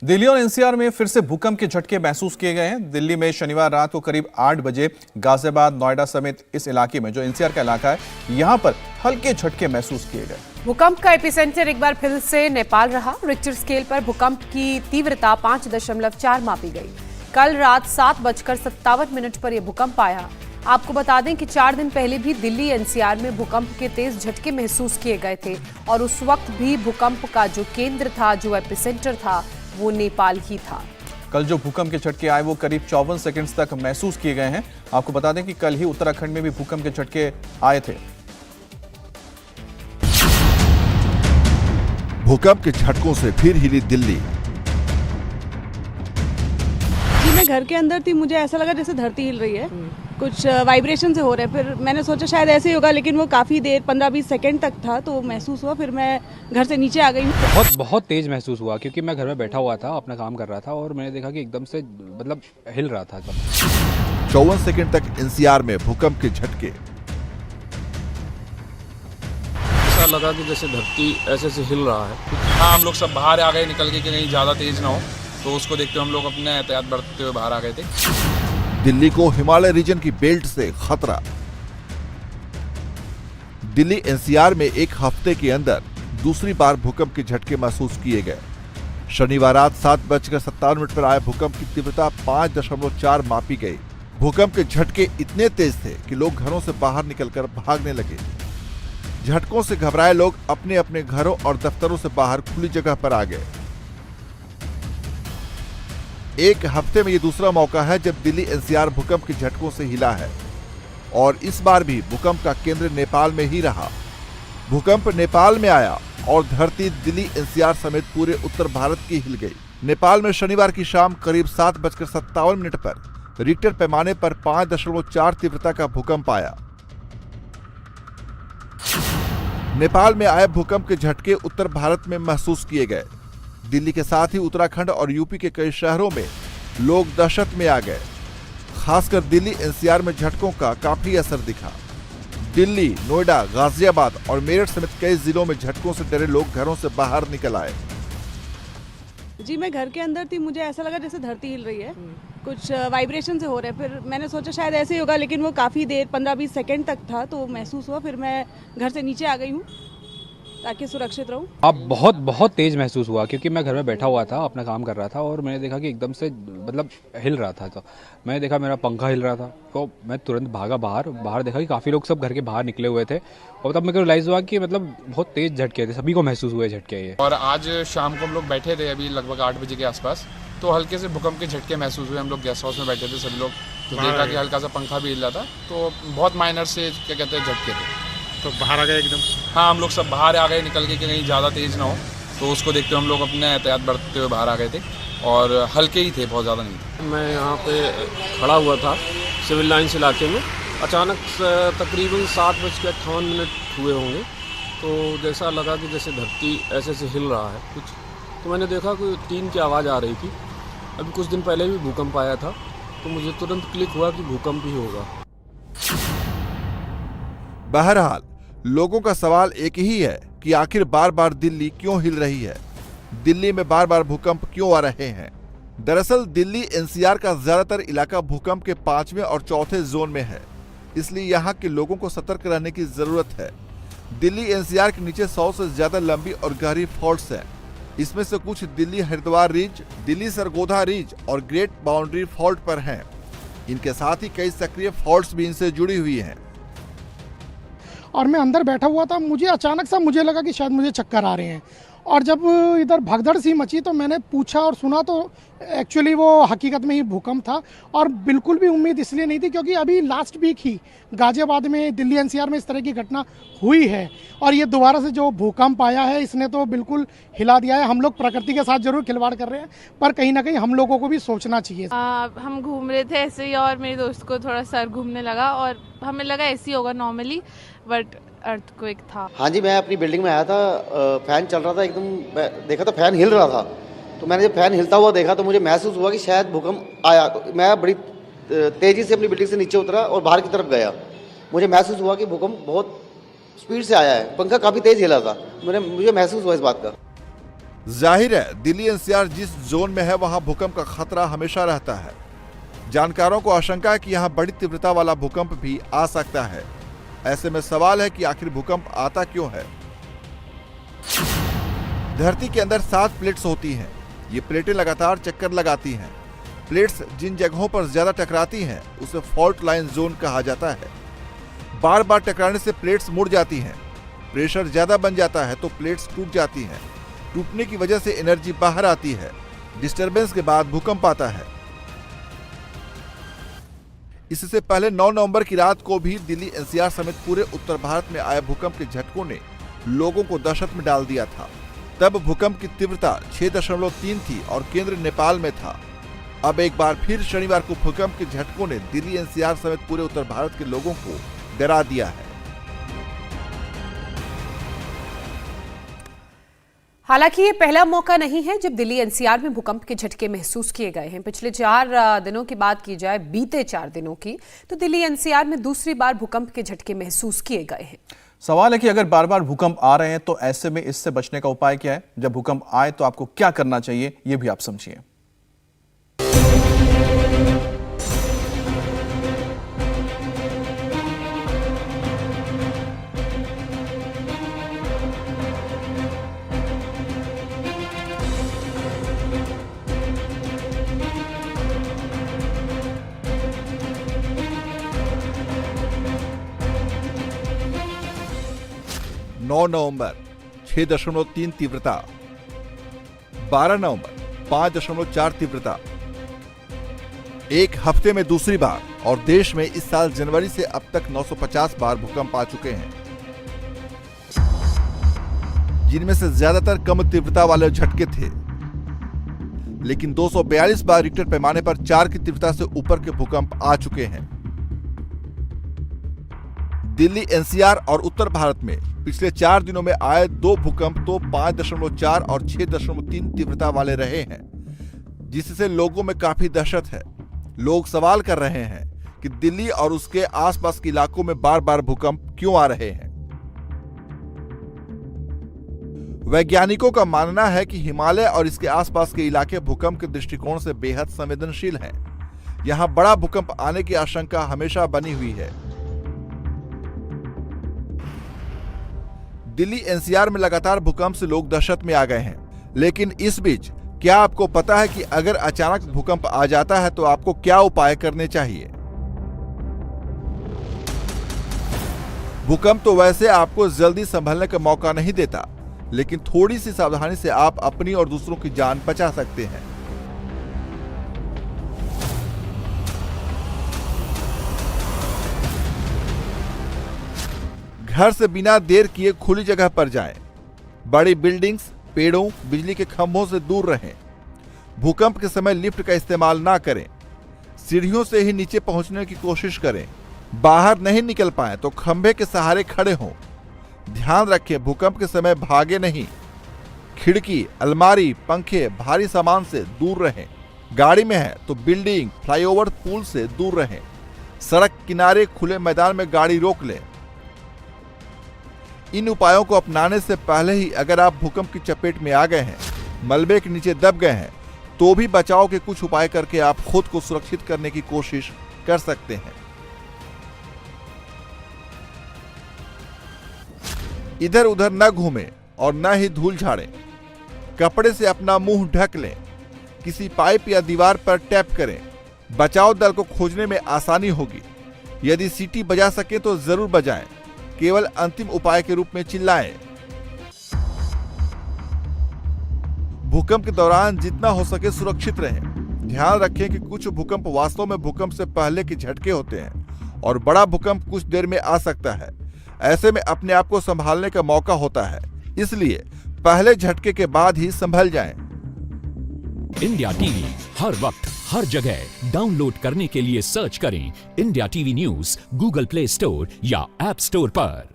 दिल्ली और एनसीआर में फिर से भूकंप के झटके महसूस किए गए हैं। दिल्ली में शनिवार रात को करीब 8 बजे गाजियाबाद, नोएडा समेत इस इलाके में जो एनसीआर का इलाका है, यहां पर हल्के झटके महसूस किए गए। भूकंप का एपिसेंटर एक बार फिर से नेपाल रहा। रिक्टर स्केल पर भूकंप की तीव्रता 5.4 मापी गई। कल रात 7:57 पर यह भूकंप आया। आपको बता दें कि 4 दिन पहले भी दिल्ली एनसीआर में भूकंप के तेज झटके महसूस किए गए थे और उस वक्त भी भूकंप का जो केंद्र था, जो एपिसेंटर था, वो नेपाल ही था। कल जो भूकंप के झटके आए वो करीब 54 सेकंड्स तक महसूस किए गए हैं। आपको बता दें कि कल ही उत्तराखंड में भी भूकंप के झटके आए थे। भूकंप के झटकों से फिर हिली दिल्ली। जी, मैं घर के अंदर थी, मुझे ऐसा लगा जैसे धरती हिल रही है, कुछ वाइब्रेशन से हो रहा है। फिर मैंने सोचा शायद ऐसे ही होगा, लेकिन वो काफ़ी देर 15-20 सेकंड तक था तो महसूस हुआ। फिर मैं घर से नीचे आ गई। बहुत तेज महसूस हुआ क्योंकि मैं घर में बैठा हुआ था, अपना काम कर रहा था और मैंने देखा कि एकदम से मतलब हिल रहा था। 54 सेकंड तक एनसीआर में भूकंप के झटके। ऐसा लगा कि जैसे धरती ऐसे से हिल रहा है। हाँ, हम लोग सब बाहर आ गए निकल के कि नहीं ज़्यादा तेज ना हो, तो उसको देखते हुए हम लोग अपने एहतियात बरतते हुए बाहर आ गए थे। दिल्ली को हिमालय रीजन की बेल्ट से खतरा। दिल्ली एनसीआर में एक हफ्ते के अंदर दूसरी बार भूकंप के झटके महसूस किए गए। शनिवार रात 7:57 पर आए भूकंप की तीव्रता 5.4 मापी गई। भूकंप के झटके इतने तेज थे कि लोग घरों से बाहर निकलकर भागने लगे। झटकों से घबराए लोग अपने अपने घरों और दफ्तरों से बाहर खुली जगह पर आ गए। एक हफ्ते में ये दूसरा मौका है जब दिल्ली एनसीआर भूकंप के झटकों से हिला है और इस बार भी भूकंप का केंद्र नेपाल में ही रहा। भूकंप नेपाल में आया और धरती दिल्ली एनसीआर समेत पूरे उत्तर भारत की हिल गई। नेपाल में शनिवार की शाम करीब 7:57 पर रिक्टर पैमाने पर 5.4 तीव्रता का भूकंप आया। नेपाल में आए भूकंप के झटके उत्तर भारत में महसूस किए गए। दिल्ली के साथ ही उत्तराखंड और यूपी के कई शहरों में लोग दहशत में आ गए। खासकर दिल्ली एनसीआर में झटकों का काफी असर दिखा। दिल्ली, नोएडा, गाजियाबाद और मेरठ समेत कई जिलों में झटकों से डरे लोग घरों से बाहर निकल आए। जी, मैं घर के अंदर थी, मुझे ऐसा लगा जैसे धरती हिल रही है, कुछ वाइब्रेशन से हो रहा है। फिर मैंने सोचा शायद ऐसे ही होगा, लेकिन वो काफ़ी देर 15-20 सेकंड तक था तो महसूस हुआ। फिर मैं घर से नीचे आ गई हूँ ताकि सुरक्षित रहूं। अब बहुत तेज महसूस हुआ क्योंकि मैं घर में बैठा हुआ था, अपना काम कर रहा था और मैंने देखा कि एकदम से मतलब हिल रहा था। तो मैंने देखा मेरा पंखा हिल रहा था, तो मैं तुरंत भागा बाहर देखा कि काफ़ी लोग सब घर के बाहर निकले हुए थे और तब मेरे को रियलाइज़ हुआ कि मतलब बहुत तेज झटके थे, सभी को महसूस हुए झटके ये। और आज शाम को हम लोग बैठे थे अभी लगभग 8 बजे के आसपास, तो हल्के से भूकंप के झटके महसूस हुए। हम लोग गेस्ट हाउस में बैठे थे सभी लोग, तो देखा कि हल्का सा पंखा भी हिल रहा था। तो बहुत माइनर से क्या कहते हैं झटके थे, तो बाहर आ गए एकदम। हाँ, हम लोग सब बाहर आ गए निकल के कि नहीं ज़्यादा तेज ना हो, तो उसको देखते हुए हम लोग अपने एहतियात बरतते हुए बाहर आ गए थे और हल्के ही थे, बहुत ज़्यादा नहीं। मैं यहाँ पे खड़ा हुआ था सिविल लाइन्स इलाके में। अचानक तकरीबन 7:58 हुए होंगे, तो जैसा लगा कि जैसे धरती ऐसे से हिल रहा है कुछ। तो मैंने देखा कि टीन की आवाज़ आ रही थी। अभी कुछ दिन पहले भी भूकंप आया था, तो मुझे तुरंत क्लिक हुआ कि भूकंप ही होगा। बहरहाल लोगों का सवाल एक ही है कि आखिर बार बार दिल्ली क्यों हिल रही है, दिल्ली में बार बार भूकंप क्यों आ रहे हैं। दरअसल दिल्ली एनसीआर का ज्यादातर इलाका भूकंप के 5वें और 4थे जोन में है, इसलिए यहाँ के लोगों को सतर्क रहने की जरूरत है। दिल्ली एनसीआर के नीचे 100 से ज्यादा लंबी और गहरी फॉल्ट्स हैं। इसमें से कुछ दिल्ली हरिद्वार रिज, दिल्ली सरगोधा रिज और ग्रेट बाउंड्री फॉल्ट पर हैं। इनके साथ ही कई सक्रिय फॉल्ट्स भी इनसे जुड़ी हुई हैं। और मैं अंदर बैठा हुआ था, मुझे अचानक सा मुझे लगा कि शायद मुझे चक्कर आ रहे हैं और जब इधर भगदड़ सी मची तो मैंने पूछा और सुना तो एक्चुअली वो हकीकत में ही भूकंप था। और बिल्कुल भी उम्मीद इसलिए नहीं थी क्योंकि अभी लास्ट वीक ही गाजियाबाद में, दिल्ली एनसीआर में इस तरह की घटना हुई है और ये दोबारा से जो भूकंप आया है इसने तो बिल्कुल हिला दिया है। हम लोग प्रकृति के साथ जरूर खिलवाड़ कर रहे हैं, पर कहीं ना कहीं हम लोगों को भी सोचना चाहिए। हम घूम रहे थे ऐसे ही और मेरे दोस्त को थोड़ा सर घूमने लगा और हमें लगा ऐसे ही होगा नॉर्मली, बट अर्थक्वेक था। हाँ जी, मैं अपनी बिल्डिंग में आया था, फैन चल रहा था, एकदम देखा तो फैन हिल रहा था। तो मैंने जब फैन हिलता हुआ देखा तो मुझे महसूस हुआ कि शायद भूकंप आया। तो मैं बड़ी तेज़ी से अपनी बिल्डिंग से नीचे उतरा और बाहर की तरफ गया। मुझे महसूस हुआ कि भूकंप बहुत स्पीड से आया है, पंखा काफ़ी तेज़ हिला था। मुझे महसूस हुआ इस बात का। जाहिर है दिल्ली एनसीआर जिस जोन में है वहां भूकंप का खतरा हमेशा रहता है। जानकारों को आशंका है कि यहां बड़ी तीव्रता वाला भूकंप भी आ सकता है। ऐसे में सवाल है कि आखिर भूकंप आता क्यों है। धरती के अंदर 7 प्लेट्स होती हैं। ये प्लेटें लगातार चक्कर लगाती हैं। प्लेट्स जिन जगहों पर ज्यादा टकराती हैं उसे फॉल्ट लाइन जोन कहा जाता है। बार बार टकराने से प्लेट्स मुड़ जाती हैं। प्रेशर ज्यादा बन जाता है तो प्लेट्स टूट जाती हैं। टूटने की वजह से एनर्जी बाहर आती है। डिस्टरबेंस के बाद भूकंप आता है। इससे पहले 9 नवंबर की रात को भी दिल्ली एनसीआर समेत पूरे उत्तर भारत में आए भूकंप के झटकों ने लोगों को दहशत में डाल दिया था। तब भूकंप की तीव्रता 6.3 थी और केंद्र नेपाल में था। अब एक बार फिर शनिवार को भूकंप के झटकों ने दिल्ली एनसीआर समेत पूरे उत्तर भारत के लोगों को डरा दिया है। हालांकि ये पहला मौका नहीं है जब दिल्ली एनसीआर में भूकंप के झटके महसूस किए गए हैं। पिछले 4 दिनों की बात की जाए, बीते 4 दिनों की, तो दिल्ली एनसीआर में दूसरी बार भूकंप के झटके महसूस किए गए हैं। सवाल है कि अगर बार बार भूकंप आ रहे हैं तो ऐसे में इससे बचने का उपाय क्या है। जब भूकंप आए तो आपको क्या करना चाहिए, ये भी आप समझिए। नौ नवंबर 6.3 तीव्रता, 12 नवंबर 5.4 तीव्रता। एक हफ्ते में दूसरी बार और देश में इस साल जनवरी से अब तक 950 बार भूकंप आ चुके हैं, जिनमें से ज्यादातर कम तीव्रता वाले झटके थे। लेकिन 242 बार रिक्टर पैमाने पर 4 की तीव्रता से ऊपर के भूकंप आ चुके हैं। दिल्ली एनसीआर और उत्तर भारत में पिछले 4 दिनों में आए 2 भूकंप तो 5.4 और 6.3 तीव्रता वाले रहे हैं, जिससे लोगों में काफी दहशत है। लोग सवाल कर रहे हैं कि दिल्ली और उसके आसपास के इलाकों में बार बार भूकंप क्यों आ रहे हैं। वैज्ञानिकों का मानना है कि हिमालय और इसके आसपास के इलाके भूकंप के दृष्टिकोण से बेहद संवेदनशील हैं। यहां बड़ा भूकंप आने की आशंका हमेशा बनी हुई है। दिल्ली एनसीआर में लगातार भूकंप से लोग दहशत में आ गए हैं। लेकिन इस बीच क्या आपको पता है कि अगर अचानक भूकंप आ जाता है तो आपको क्या उपाय करने चाहिए। भूकंप तो वैसे आपको जल्दी संभलने का मौका नहीं देता, लेकिन थोड़ी सी सावधानी से आप अपनी और दूसरों की जान बचा सकते हैं। घर से बिना देर किए खुली जगह पर जाएं। बड़ी बिल्डिंग्स, पेड़ों, बिजली के खंभों से दूर रहें। भूकंप के समय लिफ्ट का इस्तेमाल ना करें। सीढ़ियों से ही नीचे पहुंचने की कोशिश करें। बाहर नहीं निकल पाए तो खंभे के सहारे खड़े हों। ध्यान रखें, भूकंप के समय भागे नहीं। खिड़की, अलमारी, पंखे, भारी सामान से दूर रहें। गाड़ी में है तो बिल्डिंग, फ्लाईओवर, पुल से दूर रहें। सड़क किनारे खुले मैदान में गाड़ी रोक लें। इन उपायों को अपनाने से पहले ही अगर आप भूकंप की चपेट में आ गए हैं, मलबे के नीचे दब गए हैं, तो भी बचाव के कुछ उपाय करके आप खुद को सुरक्षित करने की कोशिश कर सकते हैं। इधर उधर न घूमें और न ही धूल झाड़ें। कपड़े से अपना मुंह ढक लें। किसी पाइप या दीवार पर टैप करें। बचाव दल को खोजने में आसानी होगी। यदि सीटी बजा सके तो जरूर बजाएं। केवल अंतिम उपाय के रूप में चिल्लाएं। भूकंप के दौरान जितना हो सके सुरक्षित रहें। ध्यान रखें कि कुछ भूकंप वास्तव में भूकंप से पहले के झटके होते हैं और बड़ा भूकंप कुछ देर में आ सकता है। ऐसे में अपने आप को संभालने का मौका होता है, इसलिए पहले झटके के बाद ही संभल जाएं। इंडिया टीवी हर वक्त हर जगह डाउनलोड करने के लिए सर्च करें India TV news Google play store या ऐप स्टोर पर।